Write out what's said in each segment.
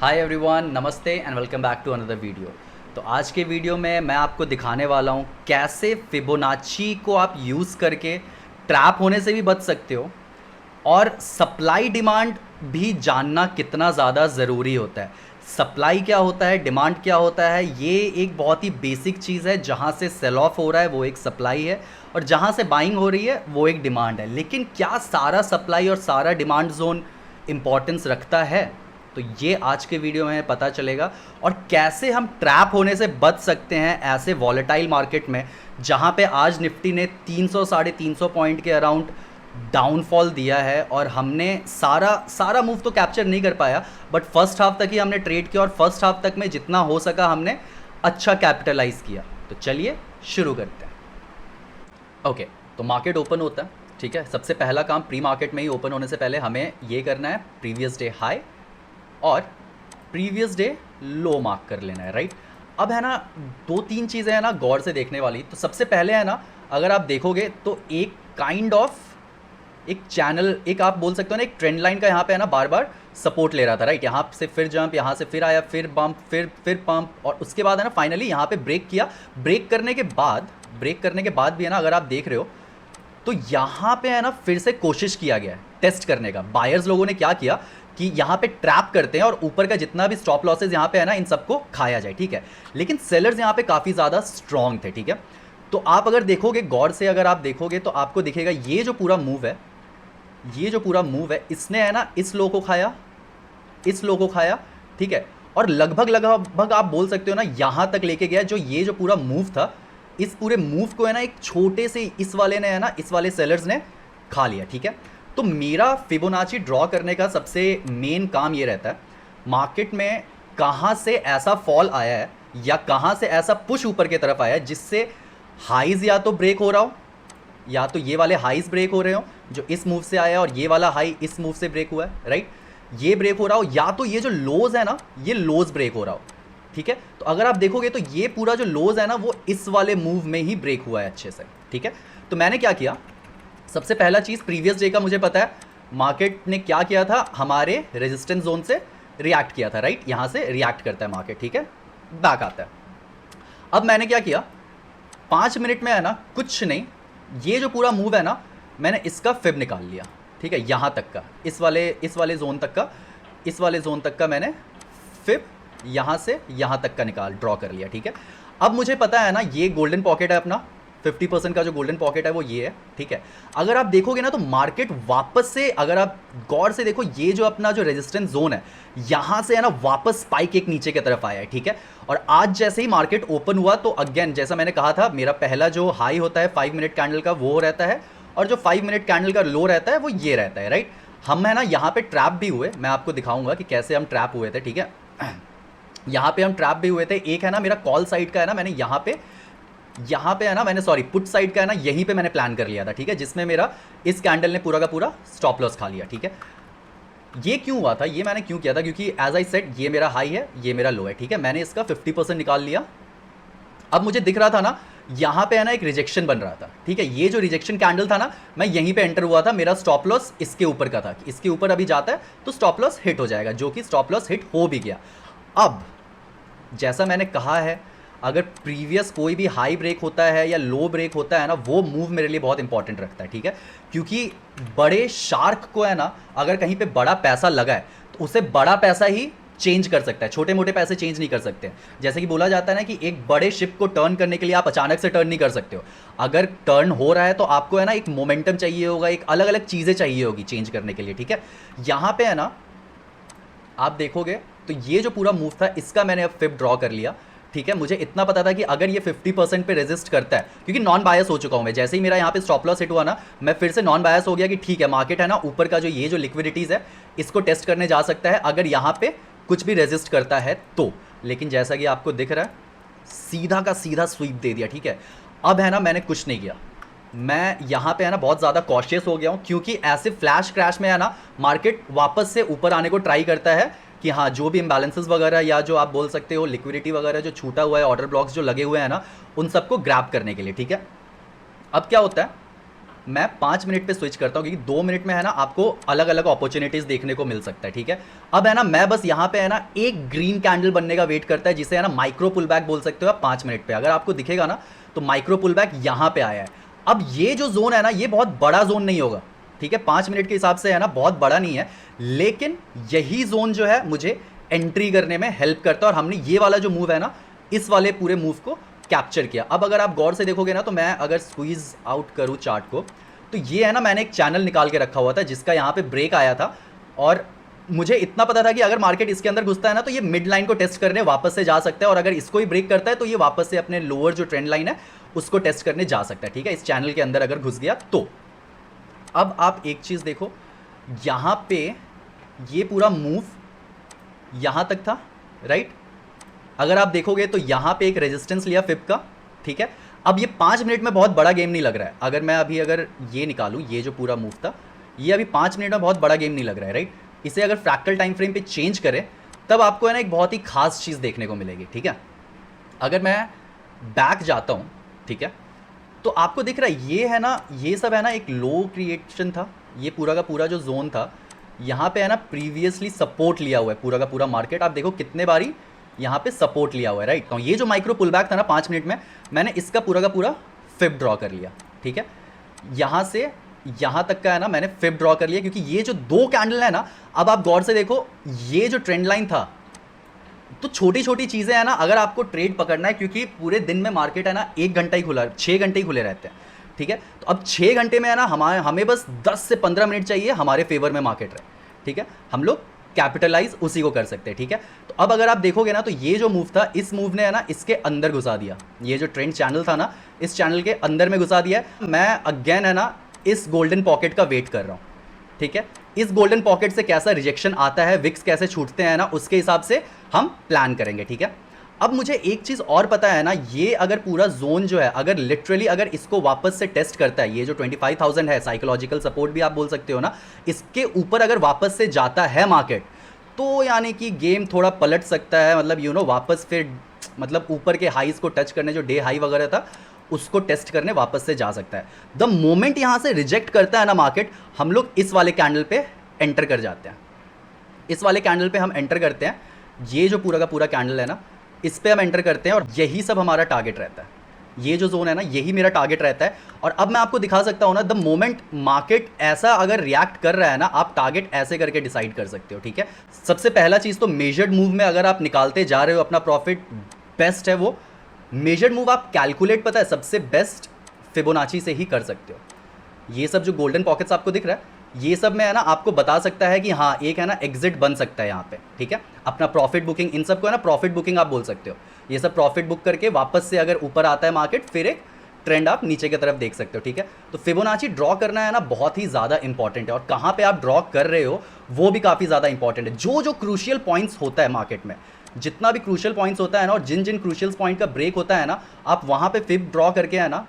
हाय everyone, नमस्ते and welcome back to another video. तो आज के वीडियो में मैं आपको दिखाने वाला हूँ कैसे फिबोनाची को आप यूज़ करके ट्रैप होने से भी बच सकते हो और सप्लाई डिमांड भी जानना कितना ज़्यादा ज़रूरी होता है। सप्लाई क्या होता है, डिमांड क्या होता है, ये एक बहुत ही बेसिक चीज़ है। जहाँ से सेल ऑफ हो रहा है वो एक सप्लाई है और जहाँ से बाइंग हो रही है वो एक डिमांड है। लेकिन क्या सारा सप्लाई और सारा डिमांड जोन इम्पॉर्टेंस रखता है? तो ये आज के वीडियो में पता चलेगा और कैसे हम ट्रैप होने से बच सकते हैं ऐसे वॉलेटाइल मार्केट में जहाँ पे आज निफ्टी ने 300 साढ़े 300 पॉइंट के अराउंड डाउनफॉल दिया है और हमने सारा मूव तो कैप्चर नहीं कर पाया, बट फर्स्ट हाफ तक ही हमने ट्रेड किया और फर्स्ट हाफ तक में जितना हो सका हमने अच्छा कैपिटलाइज किया। तो चलिए शुरू करते हैं। ओके, तो मार्केट ओपन होता है, ठीक है। सबसे पहला काम प्री मार्केट में ही ओपन होने से पहले हमें ये करना है, प्रीवियस डे हाई और प्रीवियस डे लो मार्क कर लेना है, राइट। अब है ना, दो तीन चीज़ें हैं ना गौर से देखने वाली। तो सबसे पहले है ना, अगर आप देखोगे तो एक काइंड ऑफ एक चैनल, एक आप बोल सकते हो ना, एक ट्रेंड लाइन का यहाँ पे है ना बार बार सपोर्ट ले रहा था, राइट। यहाँ से फिर जंप, यहाँ से फिर आया, फिर बम्प, फिर पंप और उसके बाद है ना फाइनली यहाँ पे ब्रेक किया। ब्रेक करने के बाद भी है ना, अगर आप देख रहे हो तो यहाँ पे है ना फिर से कोशिश किया गया है टेस्ट करने का। बायर्स लोगों ने क्या किया कि यहाँ पे ट्रैप करते हैं और ऊपर का जितना भी स्टॉप लॉसेज यहाँ पे है ना, इन सबको खाया जाए, ठीक है। लेकिन सेलर्स यहाँ पे काफ़ी ज़्यादा स्ट्रॉन्ग थे, ठीक है। तो आप अगर देखोगे गौर से, अगर आप देखोगे तो आपको दिखेगा ये जो पूरा मूव है, इसने है ना इस लो को खाया, इस लो को खाया, ठीक है। और लगभग आप बोल सकते हो ना यहाँ तक लेके गया। जो ये जो पूरा मूव था, इस पूरे मूव को है ना एक छोटे से इस वाले ने है ना, इस वाले सेलर्स ने खा लिया, ठीक है। तो मेरा फिबोनाची ड्रॉ करने का सबसे मेन काम ये रहता है, मार्केट में कहाँ से ऐसा फॉल आया है या कहाँ से ऐसा पुश ऊपर की तरफ आया है जिससे हाईज या तो ब्रेक हो रहा हो, या तो ये वाले हाईज ब्रेक हो रहे हो जो इस मूव से आया है और ये वाला हाई इस मूव से ब्रेक हुआ है, राइट। ये ब्रेक हो रहा हो, या तो ये जो लोज है ना, ये लोज ब्रेक हो रहा हो, ठीक है। तो अगर आप देखोगे तो ये पूरा जो लोज है ना वो इस वाले मूव में ही ब्रेक हुआ है अच्छे से, ठीक है। तो मैंने क्या किया, सबसे पहला चीज़ प्रीवियस डे का मुझे पता है मार्केट ने क्या किया था, हमारे रेजिस्टेंस जोन से रिएक्ट किया था, राइट। यहाँ से रिएक्ट करता है मार्केट, ठीक है, बैक आता है। अब मैंने क्या किया, 5 मिनट में है ना कुछ नहीं, ये जो पूरा मूव है ना, मैंने इसका फिब निकाल लिया, ठीक है। यहाँ तक का, इस वाले जोन तक का मैंने फिब यहाँ से यहाँ तक का ड्रॉ कर लिया, ठीक है। अब मुझे पता है ना ये गोल्डन पॉकेट है अपना, 50% का जो गोल्डन पॉकेट है वो ये है, ठीक है। अगर आप देखोगे ना तो मार्केट वापस से, अगर आप गौर से देखो, ये जो अपना जो रेजिस्टेंस जोन है यहाँ से है ना वापस स्पाइक एक नीचे की तरफ आया है, ठीक है। और आज जैसे ही मार्केट ओपन हुआ तो अगेन जैसा मैंने कहा था, मेरा पहला जो हाई होता है 5 मिनट कैंडल का वो रहता है और जो 5 मिनट कैंडल का लो रहता है वो ये रहता है, राइट। हम है ना यहाँ पे ट्रैप भी हुए, मैं आपको दिखाऊंगा कि कैसे हम ट्रैप हुए थे, ठीक है। यहाँ पे हम ट्रैप भी हुए थे। एक है ना मेरा कॉल साइड का है ना, मैंने यहाँ पे है ना, मैंने सॉरी पुट साइड का है ना, यहीं पे मैंने प्लान कर लिया था, ठीक है, जिसमें मेरा इस कैंडल ने पूरा का पूरा स्टॉप लॉस खा लिया, ठीक है। ये क्यों हुआ था, ये मैंने क्यों किया था, क्योंकि एज आई सेड ये मेरा हाई है, ये मेरा लो है, ठीक है। मैंने इसका 50% निकाल लिया। अब मुझे दिख रहा था ना यहाँ पे है ना एक रिजेक्शन बन रहा था, ठीक है। ये जो रिजेक्शन कैंडल था ना, मैं यहीं पे एंटर हुआ था, मेरा स्टॉप लॉस इसके ऊपर का था, इसके ऊपर अभी जाता है तो स्टॉप लॉस हिट हो जाएगा, जो कि स्टॉप लॉस हिट हो भी गया। अब जैसा मैंने कहा है, अगर प्रीवियस कोई भी हाई ब्रेक होता है या लो ब्रेक होता है ना, वो मूव मेरे लिए बहुत इंपॉर्टेंट रखता है, ठीक है। क्योंकि बड़े शार्क को है ना, अगर कहीं पे बड़ा पैसा लगा है तो उसे बड़ा पैसा ही चेंज कर सकता है, छोटे मोटे पैसे चेंज नहीं कर सकते। जैसे कि बोला जाता है ना कि एक बड़े शिप को टर्न करने के लिए आप अचानक से टर्न नहीं कर सकते हो। अगर टर्न हो रहा है तो आपको है ना एक मोमेंटम चाहिए होगा, एक अलग अलग चीज़ें चाहिए होगी चेंज करने के लिए, ठीक है। यहाँ पे है ना आप देखोगे तो ये जो पूरा मूव था इसका मैंने अब फिब ड्रॉ कर लिया, ठीक है। मुझे इतना पता था कि अगर ये 50% पे रेजिस्ट करता है, क्योंकि नॉन बायस हो चुका हूँ मैं, जैसे ही मेरा यहाँ पे स्टॉप लॉस हिट हुआ ना, मैं फिर से नॉन बायस हो गया कि ठीक है मार्केट है ना ऊपर का जो ये जो लिक्विडिटीज़ है इसको टेस्ट करने जा सकता है अगर यहाँ पे कुछ भी रेजिस्ट करता है तो। लेकिन जैसा कि आपको दिख रहा है सीधा का सीधा स्वीप दे दिया, ठीक है। अब है ना मैंने कुछ नहीं किया, मैं यहाँ पे है ना बहुत ज़्यादा कॉशियस हो गया हूँ, क्योंकि ऐसे फ्लैश क्रैश में है ना मार्केट वापस से ऊपर आने को ट्राई करता है कि हाँ जो भी इम्बैलेंसेस वगैरह या जो आप बोल सकते हो लिक्विडिटी वगैरह जो छूटा हुआ है, ऑर्डर ब्लॉक्स जो लगे हुए हैं ना, उन सबको ग्रैब करने के लिए, ठीक है। अब क्या होता है, मैं 5 मिनट पे स्विच करता हूँ, क्योंकि 2 मिनट में है ना आपको अलग अलग अपॉर्चुनिटीज़ देखने को मिल सकता है, ठीक है। अब है ना मैं बस यहाँ पे है ना एक ग्रीन कैंडल बनने का वेट करता है, जिसे है ना माइक्रो पुल बैक बोल सकते हो आप 5 मिनट पे। अगर आपको दिखेगा ना तो माइक्रो पुल बैक यहाँ पे आया है। अब ये जो जोन है ना ये बहुत बड़ा जोन नहीं होगा, ठीक है, 5 मिनट के हिसाब से है ना बहुत बड़ा नहीं है, लेकिन यही जोन जो है मुझे एंट्री करने में हेल्प करता है। और हमने ये वाला जो मूव है ना इस वाले पूरे मूव को कैप्चर किया। अब अगर आप गौर से देखोगे ना तो मैं अगर स्क्वीज आउट करूँ चार्ट को, तो ये है ना मैंने एक चैनल निकाल के रखा हुआ था जिसका यहाँ पे ब्रेक आया था, और मुझे इतना पता था कि अगर मार्केट इसके अंदर घुसता है ना तो ये मिड लाइन को टेस्ट करने वापस से जा सकता है, और अगर इसको ही ब्रेक करता है तो ये वापस से अपने लोअर जो ट्रेंड लाइन है उसको टेस्ट करने जा सकता है, ठीक है, इस चैनल के अंदर अगर घुस गया तो। अब आप एक चीज़ देखो, यहाँ पे ये पूरा मूव यहाँ तक था, राइट। अगर आप देखोगे तो यहाँ पे एक रेजिस्टेंस लिया फिब का, ठीक है। अब ये 5 मिनट में बहुत बड़ा गेम नहीं लग रहा है। अगर मैं अगर ये निकालूँ, ये जो पूरा मूव था ये अभी 5 मिनट में बहुत बड़ा गेम नहीं लग रहा है, राइट। इसे अगर फ्रैक्टल टाइम फ्रेम पे चेंज करें तब आपको है ना एक बहुत ही खास चीज़ देखने को मिलेगी, ठीक है। अगर मैं बैक जाता हूँ, ठीक है, तो आपको दिख रहा है ये है ना, ये सब है ना एक लो क्रिएशन था, ये पूरा का पूरा जो जोन था यहाँ पे है ना प्रीवियसली सपोर्ट लिया हुआ है पूरा का पूरा मार्केट। आप देखो कितने बारी यहाँ पे सपोर्ट लिया हुआ है, राइट। तो ये जो माइक्रो पुल बैक था ना 5 मिनट में, मैंने इसका पूरा का पूरा फिब ड्रॉ कर लिया, ठीक है। यहाँ से यहाँ तक का है ना मैंने फिब ड्रॉ कर लिया, क्योंकि ये जो 2 कैंडल है ना, अब आप गौर से देखो ये जो ट्रेंड लाइन था, तो छोटी छोटी चीज़ें हैं ना अगर आपको ट्रेड पकड़ना है, क्योंकि पूरे दिन में मार्केट है ना 1 घंटा ही खुला, 6 घंटे ही खुले रहते हैं, ठीक है। तो अब 6 घंटे में है ना हमें बस 10 से 15 मिनट चाहिए हमारे फेवर में मार्केट रहे, ठीक है, हम लोग कैपिटलाइज उसी को कर सकते हैं, ठीक है। तो अब अगर आप देखोगे ना तो ये जो मूव था, इस मूव ने है ना इसके अंदर घुसा दिया, ये जो ट्रेंड चैनल था ना इस चैनल के अंदर में घुसा दिया है। मैं अगेन है ना इस गोल्डन पॉकेट का वेट कर रहा हूँ, ठीक है। इस गोल्डन पॉकेट से कैसा रिजेक्शन आता है, विक्स कैसे छूटते हैं ना, उसके हिसाब से हम प्लान करेंगे, ठीक है। अब मुझे एक चीज़ और पता है ना, ये अगर पूरा जोन जो है अगर लिटरली अगर इसको वापस से टेस्ट करता है, ये जो 25,000 है, साइकोलॉजिकल सपोर्ट भी आप बोल सकते हो ना, इसके ऊपर अगर वापस से जाता है मार्केट, तो यानी कि गेम थोड़ा पलट सकता है। मतलब वापस फिर मतलब ऊपर के हाईज को टच करने, जो डे हाई वगैरह था उसको टेस्ट करने वापस से जा सकता है। द मोमेंट यहाँ से रिजेक्ट करता है ना मार्केट, हम लोग इस वाले कैंडल पे एंटर कर जाते हैं। इस वाले कैंडल पे हम एंटर करते हैं, ये जो पूरा का पूरा कैंडल है ना इस पे हम एंटर करते हैं, और यही सब हमारा टारगेट रहता है। ये जो जोन है ना यही मेरा टारगेट रहता है। और अब मैं आपको दिखा सकता हूँ ना, द मोमेंट मार्केट ऐसा अगर रिएक्ट कर रहा है ना, आप टारगेट ऐसे करके डिसाइड कर सकते हो, ठीक है। सबसे पहला चीज़ तो मेजर्ड मूव में अगर आप निकालते जा रहे हो अपना प्रॉफिट, बेस्ट है वो मेजर्ड मूव। आप कैलकुलेट पता है सबसे बेस्ट फिबोनाची से ही कर सकते हो। ये सब जो गोल्डन पॉकेट्स आपको दिख रहा है, ये सब में है ना आपको बता सकता है कि हाँ एक है ना एग्जिट बन सकता है यहाँ पे, ठीक है। अपना प्रॉफिट बुकिंग, इन सब को है ना प्रॉफिट बुकिंग आप बोल सकते हो। ये सब प्रॉफिट बुक करके वापस से अगर ऊपर आता है मार्केट, फिर एक ट्रेंड आप नीचे की तरफ देख सकते हो, ठीक है। तो फिबोनाची ड्रॉ करना है ना बहुत ही ज़्यादा इंपॉर्टेंट है, और कहाँ पे आप ड्रॉ कर रहे हो वो भी काफ़ी ज़्यादा इंपॉर्टेंट है। जो जो क्रूशियल पॉइंट्स होता है मार्केट में, जितना भी क्रूशियल पॉइंट्स होता है ना, और जिन जिन क्रूशियल पॉइंट का ब्रेक होता है ना, आप वहाँ पे फिब ड्रॉ करके है ना,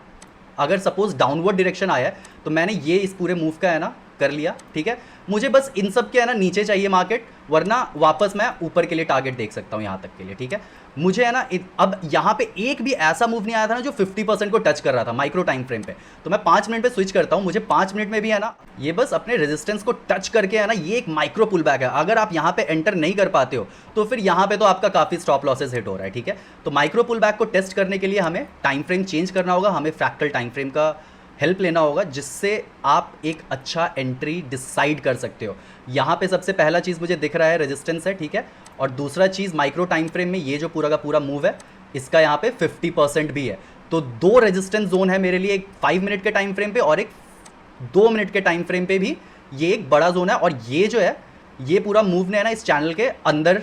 अगर सपोज डाउनवर्ड डायरेक्शन आया है तो मैंने ये इस पूरे मूव का है ना कर लिया, ठीक है। मुझे बस इन सब के है ना नीचे चाहिए मार्केट, वरना वापस मैं ऊपर के लिए टारगेट देख सकता हूँ यहाँ तक के लिए, ठीक है। मुझे है ना अब यहाँ पे एक भी ऐसा मूव नहीं आया था ना जो 50% को टच कर रहा था माइक्रो टाइम फ्रेम पे। तो मैं 5 मिनट पे स्विच करता हूँ, मुझे 5 मिनट में भी है ना ये बस अपने रेजिस्टेंस को टच करके है ना, ये एक माइक्रो पुल बैक है। अगर आप यहाँ पे एंटर नहीं कर पाते हो तो फिर यहाँ पे तो आपका काफ़ी स्टॉप लॉसेज हिट हो रहा है, ठीक है। तो माइक्रो पुल बैक को टेस्ट करने के लिए हमें टाइम फ्रेम चेंज करना होगा, हमें फ्रैक्टल टाइम फ्रेम का हेल्प लेना होगा, जिससे आप एक अच्छा एंट्री डिसाइड कर सकते हो। यहाँ पे सबसे पहला चीज़ मुझे दिख रहा है रेजिस्टेंस है, ठीक है। और दूसरा चीज़ माइक्रो टाइम फ्रेम में ये जो पूरा का पूरा मूव है, इसका यहाँ पे 50% भी है। तो 2 रेजिस्टेंस जोन है मेरे लिए, एक 5 मिनट के टाइम फ्रेम पे और एक 2 मिनट के टाइम फ्रेम पे भी ये एक बड़ा जोन है। और ये जो है ये पूरा मूव ने है ना इस चैनल के अंदर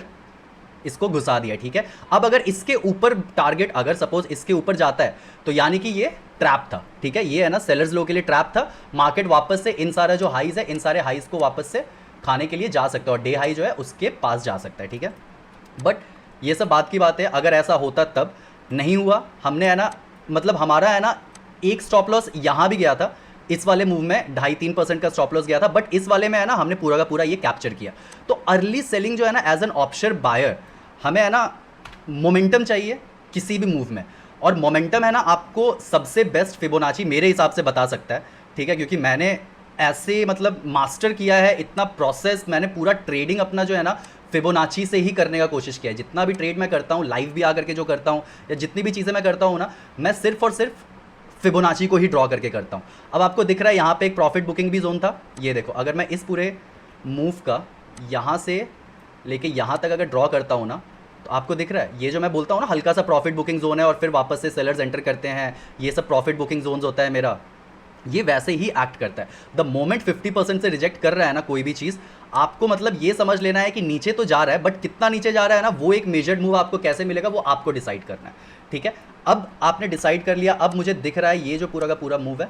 इसको घुसा दिया, ठीक है। अब अगर इसके ऊपर टारगेट अगर सपोज इसके ऊपर जाता है तो यानी कि ये ट्रैप था, ठीक है। ये है ना सेलर्स लो के लिए ट्रैप था। मार्केट वापस से इन सारा जो हाईज है, इन सारे हाईज को वापस से खाने के लिए जा सकता है, और डे हाई जो है उसके पास जा सकता है, ठीक है। बट ये सब बात की बात है, अगर ऐसा होता तब नहीं हुआ। हमने है ना मतलब हमारा है ना एक स्टॉप लॉस यहाँ भी गया था, इस वाले मूव में 2.5-3% का स्टॉप लॉस गया था, बट इस वाले में है ना हमने पूरा का पूरा ये कैप्चर किया। तो अर्ली सेलिंग जो है ना एज एन ऑप्शन बायर, हमें है ना मोमेंटम चाहिए किसी भी मूव में, और मोमेंटम है ना आपको सबसे बेस्ट फिबोनाची मेरे हिसाब से बता सकता है, ठीक है, क्योंकि मैंने ऐसे मतलब मास्टर किया है इतना प्रोसेस, मैंने पूरा ट्रेडिंग अपना जो है ना फिबोनाची से ही करने का कोशिश किया है। जितना भी ट्रेड मैं करता हूँ, लाइव भी आकर के जो करता हूँ, या जितनी भी चीज़ें मैं करता हूँ ना, मैं सिर्फ और सिर्फ फिबोनाची को ही ड्रॉ करके करता हूँ। अब आपको दिख रहा है यहाँ पे एक प्रॉफिट बुकिंग भी जोन था। ये देखो, अगर मैं इस पूरे मूव का यहाँ से लेके यहाँ तक अगर ड्रॉ करता हूँ ना, तो आपको दिख रहा है ये जो मैं बोलता हूँ ना हल्का सा प्रॉफिट बुकिंग जोन है, और फिर वापस से सेलर्स एंटर करते हैं, ये सब प्रॉफिट बुकिंग जोन्स होता है मेरा। ये वैसे ही एक्ट करता है। द मोमेंट 50% से रिजेक्ट कर रहा है ना कोई भी चीज़, आपको मतलब ये समझ लेना है कि नीचे तो जा रहा है, बट कितना नीचे जा रहा है ना, वो एक मेजर्ड मूव आपको कैसे मिलेगा वो आपको डिसाइड करना है। ठीक है, अब आपने डिसाइड कर लिया। अब मुझे दिख रहा है ये जो पूरा का पूरा मूव है,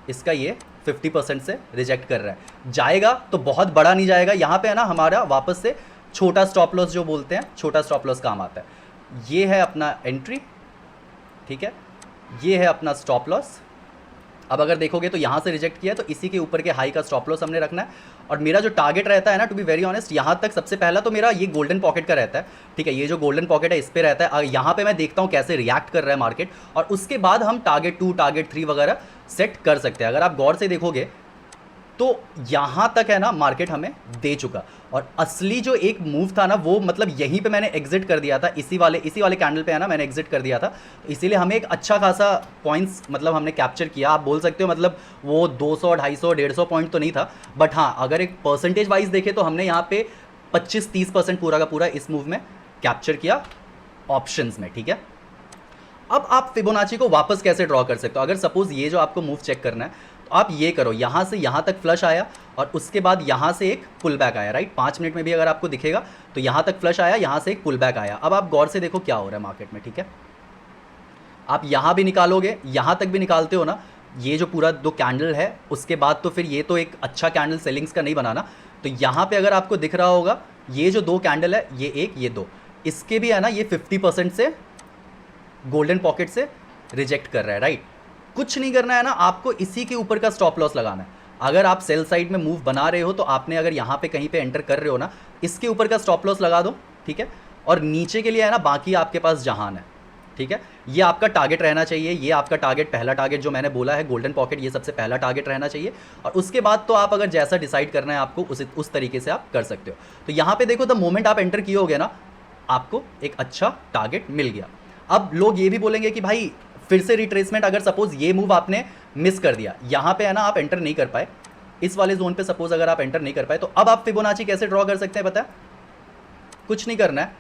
इसका ये 50% से रिजेक्ट कर रहा है। जाएगा तो बहुत बड़ा नहीं जाएगा, यहाँ पे है ना हमारा वापस से छोटा स्टॉप लॉस जो बोलते हैं, छोटा स्टॉप लॉस काम आता है। ये है अपना एंट्री, ठीक है, ये है अपना स्टॉप लॉस। अब अगर देखोगे तो यहाँ से रिजेक्ट किया, तो इसी के ऊपर के हाई का स्टॉप लॉस हमने रखना है। और मेरा जो टारगेट रहता है ना, टू बी वेरी ऑनेस्ट, यहाँ तक सबसे पहला तो मेरा ये गोल्डन पॉकेट का रहता है। ठीक है, ये जो गोल्डन पॉकेट है इस पे रहता है। यहाँ पे मैं देखता हूँ कैसे रिएक्ट कर रहा है मार्केट, और उसके बाद हम टारगेट 2 टारगेट 3 वगैरह सेट कर सकते हैं। अगर आप गौर से देखोगे तो यहाँ तक है ना मार्केट हमें दे चुका, और असली जो एक मूव था ना वो मतलब यहीं पे मैंने एग्जिट कर दिया था, इसी वाले कैंडल पे है ना मैंने एग्जिट कर दिया था। इसीलिए हमें एक अच्छा खासा पॉइंट्स मतलब हमने कैप्चर किया। आप बोल सकते हो मतलब वो 200 250 150 पॉइंट तो नहीं था, बट हाँ अगर एक परसेंटेज वाइज देखें तो हमने यहाँ पे 25-30% पूरा का पूरा इस मूव में कैप्चर किया ऑप्शंस में। ठीक है, अब आप फिबोनाची को वापस कैसे ड्रॉ कर सकते हो। अगर सपोज ये जो आपको मूव चेक करना है, तो आप ये करो, यहाँ से यहाँ तक फ्लश आया और उसके बाद यहाँ से एक पुल बैक आया, राइट। 5 मिनट में भी अगर आपको दिखेगा तो यहाँ तक फ्लश आया, यहाँ से एक पुल बैक आया। अब आप गौर से देखो क्या हो रहा है मार्केट में। ठीक है, आप यहाँ भी निकालोगे, यहाँ तक भी निकालते हो ना, ये जो पूरा 2 कैंडल है उसके बाद तो फिर ये तो एक अच्छा कैंडल सेलिंग्स का नहीं बनाना। तो यहाँ पे अगर आपको दिख रहा होगा ये जो 2 कैंडल है, ये एक ये 2, इसके भी है ना ये 50% से गोल्डन पॉकेट से रिजेक्ट कर रहा है, राइट। कुछ नहीं करना है ना, आपको इसी के ऊपर का स्टॉप लॉस लगाना है। अगर आप सेल साइड में मूव बना रहे हो तो आपने अगर यहाँ पे कहीं पे एंटर कर रहे हो ना, इसके ऊपर का स्टॉप लॉस लगा दो। ठीक है, और नीचे के लिए है ना बाकी आपके पास जहान है। ठीक है, ये आपका टारगेट रहना चाहिए। ये आपका टारगेट, पहला टारगेट जो मैंने बोला है गोल्डन पॉकेट, ये सबसे पहला टारगेट रहना चाहिए। और उसके बाद तो आप अगर जैसा डिसाइड करना है आपको उस तरीके से आप कर सकते हो। तो यहाँ पे देखो, द मोमेंट आप एंटर किए होगे ना, आपको एक अच्छा टारगेट मिल गया। अब लोग ये भी बोलेंगे कि भाई फिर से रिट्रेसमेंट, अगर सपोज ये मूव आपने मिस कर दिया, यहाँ पे है ना आप एंटर नहीं कर पाए, इस वाले जोन पे सपोज अगर आप एंटर नहीं कर पाए, तो अब आप फिबोनाची कैसे ड्रॉ कर सकते हैं पता है? कुछ नहीं करना है,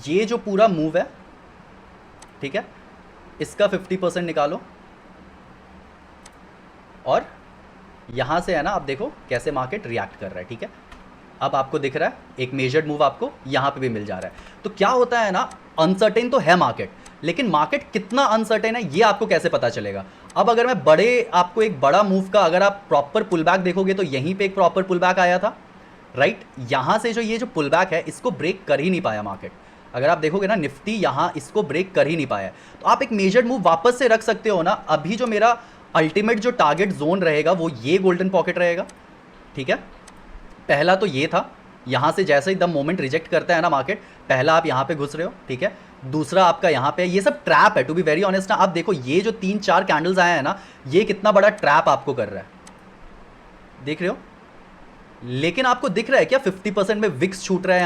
ये जो पूरा मूव है, ठीक है, इसका 50% निकालो और यहां से है ना आप देखो कैसे मार्केट रिएक्ट कर रहा है। ठीक है, अब आपको दिख रहा है एक मेजर्ड मूव आपको यहां पे भी मिल जा रहा है। तो क्या होता है ना, अनसर्टेन तो है मार्केट, लेकिन मार्केट कितना अनसर्टेन है ये आपको कैसे पता चलेगा। अब अगर मैं आपको एक बड़ा मूव का अगर आप प्रॉपर पुल बैक देखोगे तो यहीं पे एक प्रॉपर पुल बैक आया था, राइट। यहां से जो ये जो पुल बैक है इसको ब्रेक कर ही नहीं पाया मार्केट। अगर आप देखोगे ना निफ्टी यहाँ इसको ब्रेक कर ही नहीं पाया, तो आप एक मेजर्ड मूव वापस से रख सकते हो ना। अभी जो मेरा अल्टीमेट जो टारगेट जोन रहेगा वो ये गोल्डन पॉकेट रहेगा। ठीक है, पहला तो ये था, यहाँ से जैसे ही द मोमेंट रिजेक्ट करता है ना मार्केट, पहला आप यहाँ पे घुस रहे हो। ठीक है, दूसरा आपका यहाँ पे, ये सब ट्रैप है टू बी वेरी ऑनेस्ट ना। आप देखो ये जो 3-4 कैंडल्स आए हैं ना, ये कितना बड़ा ट्रैप आपको कर रहा है, देख रहे हो। लेकिन आपको दिख रहा है क्या 50% में विक्स छूट रहा है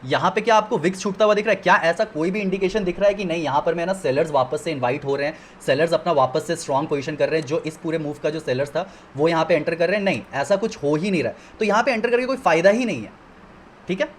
यहाँ पे क्या आपको विक्स छूटता हुआ दिख रहा है क्या? ऐसा कोई भी इंडिकेशन दिख रहा है कि नहीं यहाँ पर मैं ना सेलर्स वापस से इनवाइट हो रहे हैं, सेलर्स अपना वापस से स्ट्रॉन्ग पोजीशन कर रहे हैं, जो इस पूरे मूव का जो सेलर्स था वो यहाँ पे एंटर कर रहे हैं? नहीं, ऐसा कुछ हो ही नहीं रहा है। तो यहाँ पे एंटर करके कोई फायदा ही नहीं है। ठीक है,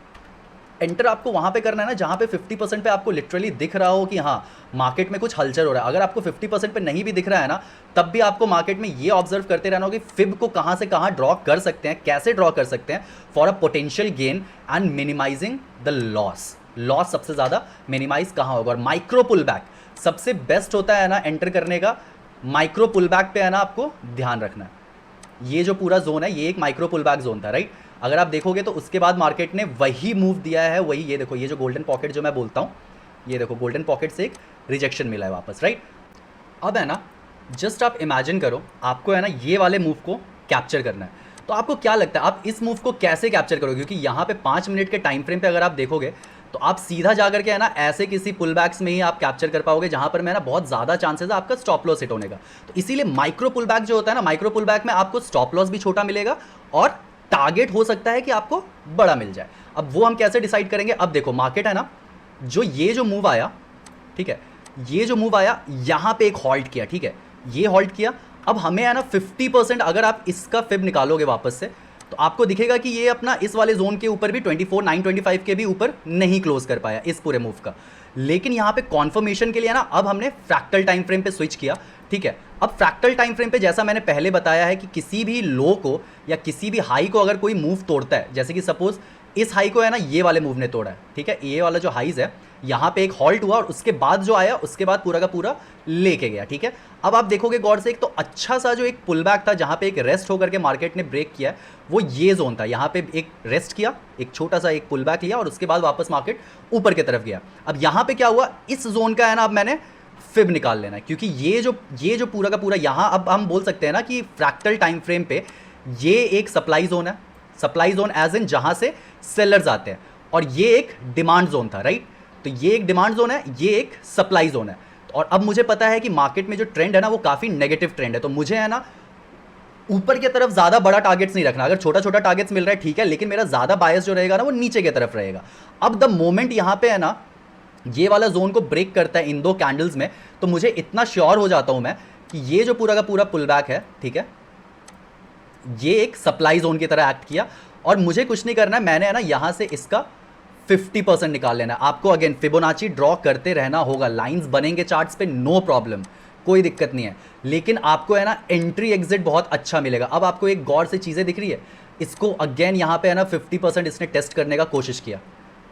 एंटर आपको वहाँ पे करना है ना जहाँ पे 50% पे आपको लिटरली दिख रहा हो कि हाँ मार्केट में कुछ हलचल हो रहा है। अगर आपको 50% पे नहीं भी दिख रहा है ना, तब भी आपको मार्केट में ये ऑब्जर्व करते रहना होगा कि फिब को कहाँ से कहाँ ड्रॉ कर सकते हैं, कैसे ड्रॉ कर सकते हैं for a potential gain and minimising the loss. Loss सबसे ज़्यादा मिनिमाइज कहाँ होगा? और माइक्रो पुल बैक सबसे बेस्ट होता है ना एंटर करने का। माइक्रो पुल बैक पे है ना आपको ध्यान रखना है। ये जो पूरा जोन है ये एक माइक्रो पुल बैक जोन था, राइट। अगर आप देखोगे तो उसके बाद मार्केट ने वही मूव दिया है, वही ये देखो, ये जो गोल्डन पॉकेट जो मैं बोलता हूँ, ये देखो गोल्डन पॉकेट से एक रिजेक्शन मिला है वापस, राइट। अब है ना जस्ट आप इमेजिन करो, आपको है ना ये वाले मूव को कैप्चर करना है। तो आपको क्या लगता है आप इस मूव को कैसे कैप्चर करोगे? क्योंकि यहाँ पे 5 मिनट के टाइम फ्रेम पे अगर आप देखोगे तो आप सीधा जा करके है ना ऐसे किसी पुल बैक्स में ही आप कैप्चर कर पाओगे जहां पर मैं ना बहुत ज़्यादा चांसेस है आपका स्टॉप लॉस हिट होने का। तो इसीलिए माइक्रो पुल बैक जो होता है ना, माइक्रो पुल बैक में आपको स्टॉप लॉस भी छोटा मिलेगा और टारगेट हो सकता है कि आपको बड़ा मिल जाए। अब वो हम कैसे डिसाइड करेंगे? अब देखो मार्केट है ना, जो ये जो मूव आया, ठीक है, ये जो मूव आया यहाँ पे एक हॉल्ट किया, ठीक है, ये हॉल्ट किया। अब हमें है ना 50% अगर आप इसका फिब निकालोगे वापस से तो आपको दिखेगा कि ये अपना इस वाले जोन के ऊपर भी 24,925 के भी ऊपर नहीं क्लोज कर पाया इस पूरे मूव का। लेकिन यहाँ पे कॉन्फर्मेशन के लिए ना अब हमने फ्रैक्टल टाइम फ्रेम पे स्विच किया, ठीक है। अब फ्रैक्टल टाइम फ्रेम पे जैसा मैंने पहले बताया है कि किसी भी लो को या किसी भी हाई को अगर कोई मूव तोड़ता है, जैसे कि सपोज इस हाई को है ना ये वाले मूव ने तोड़ा है, ठीक है, ये वाला जो हाइज है यहाँ पे एक हॉल्ट हुआ और उसके बाद जो आया उसके बाद पूरा का पूरा लेके गया, ठीक है। अब आप देखोगे गौर से एक तो अच्छा सा जो एक पुल बैक था जहाँ पे एक रेस्ट होकर के मार्केट ने ब्रेक किया है, वो ये जोन था। यहाँ पे एक रेस्ट किया, एक छोटा सा एक पुल बैक लिया और उसके बाद वापस मार्केट ऊपर की तरफ गया। अब यहाँ पे क्या हुआ, इस जोन का है ना अब मैंने फिब निकाल लेना है, क्योंकि ये जो पूरा का पूरा यहाँ अब हम बोल सकते हैं ना कि फ्रैक्टल टाइम फ्रेम पे ये एक सप्लाई जोन है, सप्लाई जोन एज इन जहाँ से सेलर्स आते हैं, और ये एक डिमांड जोन था, राइट। तो ये एक डिमांड जोन है, ये एक सप्लाई जोन है। और अब मुझे पता है कि मार्केट में जो ट्रेंड है ना वो काफ़ी नेगेटिव ट्रेंड है, तो मुझे है ना ऊपर की तरफ ज़्यादा बड़ा टारगेट्स नहीं रखना। अगर छोटा छोटा टारगेट्स मिल रहा है ठीक है, लेकिन मेरा ज़्यादा बायस जो रहेगा ना वो नीचे की तरफ रहेगा। अब द मोमेंट यहाँ पे है ना ये वाला जोन को ब्रेक करता है इन दो कैंडल्स में, तो मुझे इतना श्योर हो जाता हूँ मैं कि ये जो पूरा का पूरा पुल बैक है, ठीक है, ये एक सप्लाई जोन की तरह एक्ट किया और मुझे कुछ नहीं करना है। मैंने है ना यहाँ से इसका 50% निकाल लेना है। आपको अगेन फिबोनाची ड्रॉ करते रहना होगा, लाइंस बनेंगे चार्ट्स पे, नो प्रॉब्लम, कोई दिक्कत नहीं है, लेकिन आपको है ना एंट्री एग्जिट बहुत अच्छा मिलेगा। अब आपको एक गौर से चीज़ें दिख रही है, इसको अगेन यहाँ पे है ना 50% इसने टेस्ट करने का कोशिश किया,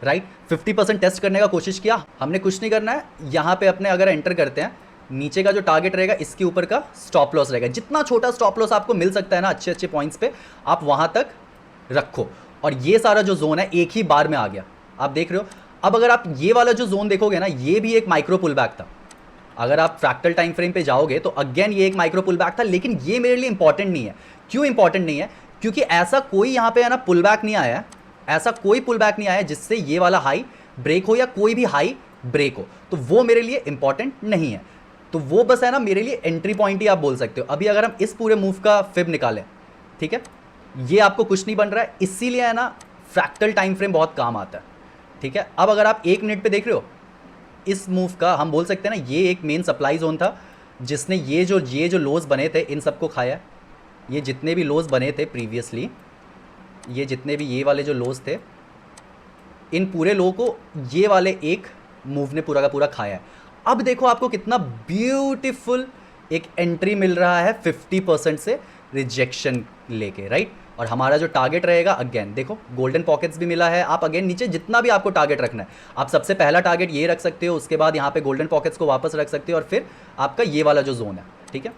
राइट, 50% टेस्ट करने का कोशिश किया। हमने कुछ नहीं करना है, यहाँ पे अपने अगर एंटर करते हैं, नीचे का जो टारगेट रहेगा इसके ऊपर का स्टॉप लॉस रहेगा। जितना छोटा स्टॉप लॉस आपको मिल सकता है ना अच्छे अच्छे पॉइंट्स पे, आप वहाँ तक रखो। और ये सारा जो जोन है एक ही बार में आ गया, आप देख रहे हो। अब अगर आप ये वाला जो जोन देखोगे ना, ये भी एक माइक्रो पुल बैक था। अगर आप फ्रैक्टल टाइम फ्रेम पे जाओगे तो अगेन ये एक माइक्रो पुल बैक था, लेकिन ये मेरे लिए इंपॉर्टेंट नहीं है। क्यों इंपॉर्टेंट नहीं है? क्योंकि ऐसा कोई यहाँ पे है ना पुल बैक नहीं आया है, ऐसा कोई पुल बैक नहीं आया है जिससे ये वाला हाई ब्रेक हो या कोई भी हाई ब्रेक हो, तो वो मेरे लिए इंपॉर्टेंट नहीं है। तो वो बस है ना मेरे लिए एंट्री पॉइंट ही आप बोल सकते हो। अभी अगर हम इस पूरे मूव का फिब निकालें, ठीक है, ये आपको कुछ नहीं बन रहा है, इसीलिए है ना फ्रैक्टल टाइम फ्रेम बहुत काम आता है, ठीक है। अब अगर आप 1 मिनट पे देख रहे हो इस मूव का, हम बोल सकते हैं ना ये एक मेन सप्लाई जोन था जिसने ये जो लोज बने थे इन सबको खाया। ये जितने भी लोज बने थे प्रीवियसली, ये जितने भी ये वाले जो लोज थे, इन पूरे लो को ये वाले एक मूव ने पूरा का पूरा खाया है। अब देखो आपको कितना ब्यूटीफुल एक एंट्री मिल रहा है 50% से रिजेक्शन लेके, राइट। और हमारा जो टारगेट रहेगा अगेन देखो गोल्डन पॉकेट्स भी मिला है। आप अगेन नीचे जितना भी आपको टारगेट रखना है, आप सबसे पहला टारगेट ये रख सकते हो, उसके बाद यहाँ पे गोल्डन पॉकेट्स को वापस रख सकते हो और फिर आपका ये वाला जो जोन है, ठीक है।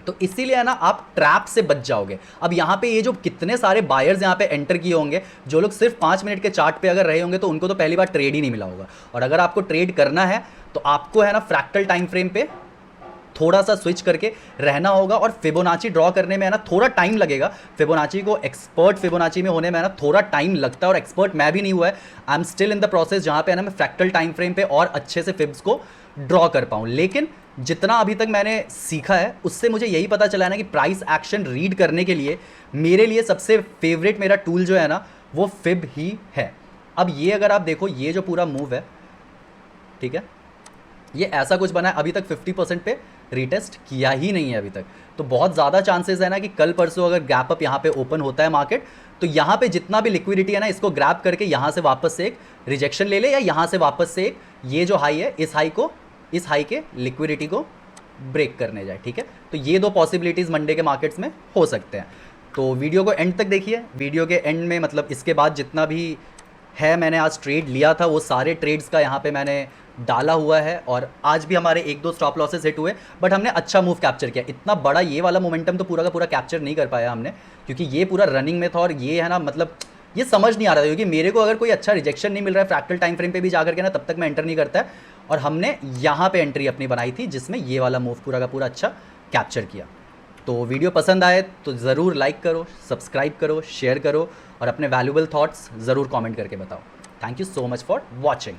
तो इसीलिए है ना आप ट्रैप से बच जाओगे। अब यहाँ पे ये जो कितने सारे बायर्स यहाँ पे एंटर किए होंगे, जो लोग सिर्फ 5 मिनट के चार्ट पे अगर रहे होंगे तो उनको तो पहली बार ट्रेड ही नहीं मिला होगा। और अगर आपको ट्रेड करना है तो आपको है ना फ्रैक्टल टाइम फ्रेम पे थोड़ा सा स्विच करके रहना होगा। और फिबोनाची ड्रॉ करने में है ना थोड़ा टाइम लगेगा। फिबोनाची को एक्सपर्ट फिबोनाची में होने में है ना थोड़ा टाइम लगता है, और एक्सपर्ट मैं भी नहीं हुआ है, I am still in the process, जहाँ पे है ना मैं फ्रैक्टल टाइम फ्रेम पे और अच्छे से फिब्स को ड्रॉ कर पाऊँ। लेकिन जितना अभी तक मैंने सीखा है उससे मुझे यही पता चला है ना कि प्राइस एक्शन रीड करने के लिए मेरे लिए सबसे फेवरेट मेरा टूल जो है ना वो फिब ही है। अब ये अगर आप देखो ये जो पूरा मूव है, ठीक है, ये ऐसा कुछ बना है, अभी तक 50% पे रीटेस्ट किया ही नहीं है अभी तक। तो बहुत ज़्यादा चांसेस है ना कि कल परसों अगर गैप अप यहाँ पे ओपन होता है मार्केट, तो यहाँ पे जितना भी लिक्विडिटी है ना इसको ग्रैब करके यहाँ से वापस से एक रिजेक्शन ले ले, या यहाँ से वापस से एक ये जो हाई है इस हाई के लिक्विडिटी को ब्रेक करने जाए, ठीक है। तो ये दो पॉसिबिलिटीज़ मंडे के मार्केट्स में हो सकते हैं। तो वीडियो को एंड तक देखिए। वीडियो के एंड में मतलब इसके बाद जितना भी है मैंने आज ट्रेड लिया था वो सारे ट्रेड्स का यहाँ पे मैंने डाला हुआ है, और आज भी हमारे 1-2 स्टॉप लॉसेस हिट हुए, बट हमने अच्छा मूव कैप्चर किया। इतना बड़ा ये वाला मोमेंटम तो पूरा का पूरा कैप्चर नहीं कर पाया हमने, क्योंकि ये पूरा रनिंग में था और ये है ना मतलब ये समझ नहीं आ रहा था, क्योंकि मेरे को अगर कोई अच्छा रिजेक्शन नहीं मिल रहा है फ्रैक्टल टाइम फ्रेम पे भी जाकर के ना, तब तक मैं एंटर नहीं करता है। और हमने यहाँ पे एंट्री अपनी बनाई थी जिसमें ये वाला मूव पूरा का पूरा अच्छा कैप्चर किया। तो वीडियो पसंद आए तो ज़रूर लाइक करो, सब्सक्राइब करो, शेयर करो और अपने वैल्यूबल थॉट्स ज़रूर कमेंट करके बताओ। Thank you so much for watching.